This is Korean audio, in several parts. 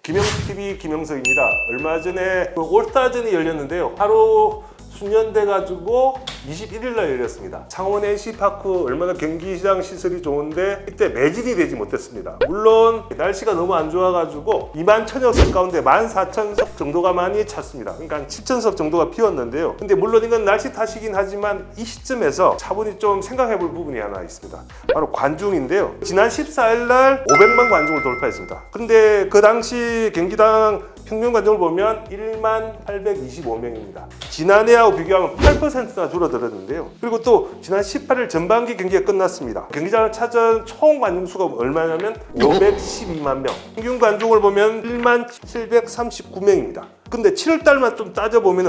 김영TV 김영석입니다. 얼마 전에 올스타전이 열렸는데요. 하루 수년돼가지고 21일 날 열렸습니다. 창원 NC파크 얼마나 경기장 시설이 좋은데 이때 매진이 되지 못했습니다. 물론 날씨가 너무 안 좋아가지고 2만 1천여 석 가운데 14,000석 정도가 많이 찼습니다. 그러니까 한 7,000석 정도가 비었는데요. 근데 물론 이건 날씨 탓이긴 하지만 이 시점에서 차분히 좀 생각해 볼 부분이 하나 있습니다. 바로 관중인데요. 지난 14일 날 500만 관중을 돌파했습니다. 근데 그 당시 경기당 평균 관중을 보면 1만 825명입니다. 지난해하고 비교하면 8%나 줄어들었는데요. 그리고 또 지난 18일 전반기 경기가 끝났습니다. 경기장을 찾은 총 관중 수가 얼마냐면 512만 명. 평균 관중을 보면 1만 739명입니다. 근데 7월달만 좀 따져보면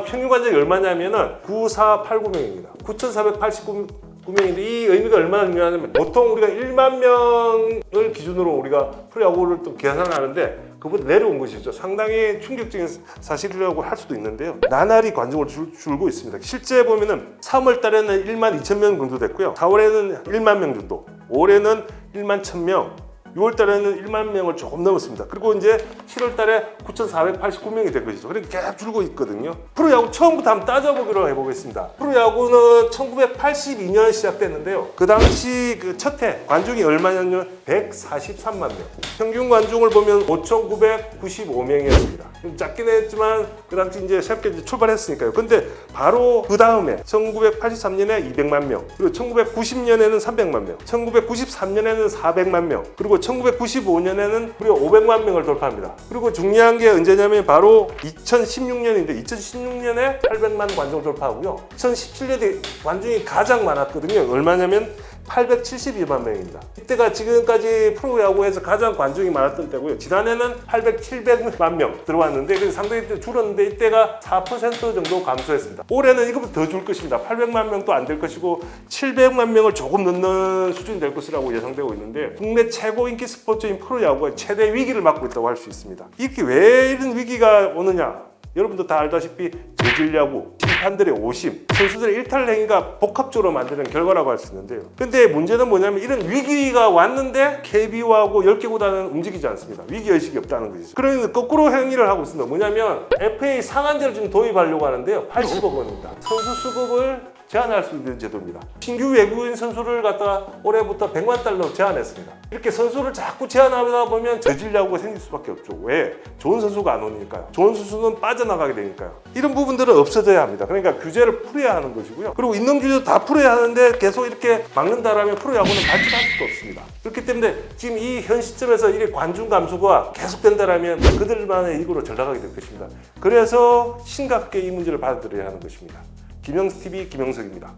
평균 관중이 얼마냐면은 9489명입니다. 9489명인데 이 의미가 얼마나 중요하냐면 보통 우리가 1만 명을 기준으로 우리가 프로야구를 또 계산하는데 그보다 내려온 것이죠. 상당히 충격적인 사실이라고 할 수도 있는데요. 나날이 관중을 줄고 있습니다. 실제 보면은 3월 달에는 1만 2천 명 정도 됐고요. 4월에는 1만 명 정도, 올해는 1만 1,000명, 6월 달에는 1만 명을 조금 넘었습니다. 그리고 이제 7월 달에 9,489명이 된 것이죠. 그러니까 계속 줄고 있거든요. 프로야구 처음부터 한번 따져보기로 해보겠습니다. 프로야구는 1982년 시작됐는데요. 그 당시 그 첫 해 관중이 얼마냐면 143만 명. 평균 관중을 보면 5,995명이었습니다. 좀 작긴 했지만 그 당시 이제 새롭게 이제 출발했으니까요. 근데 바로 그 다음에 1983년에 200만 명, 그리고 1990년에는 300만 명, 1993년에는 400만 명, 그리고 1995년에는 무려 500만 명을 돌파합니다. 그리고 중요한 게 언제냐면 바로 2016년인데 2016년에 800만 관중 돌파하고요. 2017년에 관중이 가장 많았거든요. 얼마냐면 872만 명입니다. 이때가 지금까지 프로야구에서 가장 관중이 많았던 때고요. 지난해는 700만 명 들어왔는데 그래서 상당히 줄었는데 이때가 4% 정도 감소했습니다. 올해는 이것보다 더 줄 것입니다. 800만 명도 안 될 것이고 700만 명을 조금 넘는 수준이 될 것이라고 예상되고 있는데 국내 최고 인기 스포츠인 프로야구가 최대 위기를 맞고 있다고 할 수 있습니다. 이렇게 왜 이런 위기가 오느냐? 여러분도 다 알다시피 저질야구, 심판들의 오심, 선수들의 일탈 행위가 복합적으로 만드는 결과라고 할 수 있는데요. 근데 문제는 뭐냐면 이런 위기가 왔는데 KBO하고 10개 구단은 움직이지 않습니다. 위기의식이 없다는 것이죠. 그러면 거꾸로 행위를 하고 있습니다. 뭐냐면 FA 상한제를 좀 도입하려고 하는데요. 80억 원입니다. 선수 수급을 제한할 수 있는 제도입니다. 신규 외국인 선수를 갖다가 올해부터 100만 달러 제한했습니다. 이렇게 선수를 자꾸 제한하다 보면 저질야구가 생길 수밖에 없죠. 왜? 좋은 선수가 안 오니까요. 좋은 선수는 빠져나가게 되니까요. 이런 부분들은 없어져야 합니다. 그러니까 규제를 풀어야 하는 것이고요. 그리고 있는 규제도 다 풀어야 하는데 계속 이렇게 막는다라면 프로야구는 발전할 수도 없습니다. 그렇기 때문에 지금 이 현 시점에서 이 관중 감소가 계속된다라면 그들만의 이익으로 전락하게 될 것입니다. 그래서 심각하게 이 문제를 받아들여야 하는 것입니다. 김영TV 김영석입니다.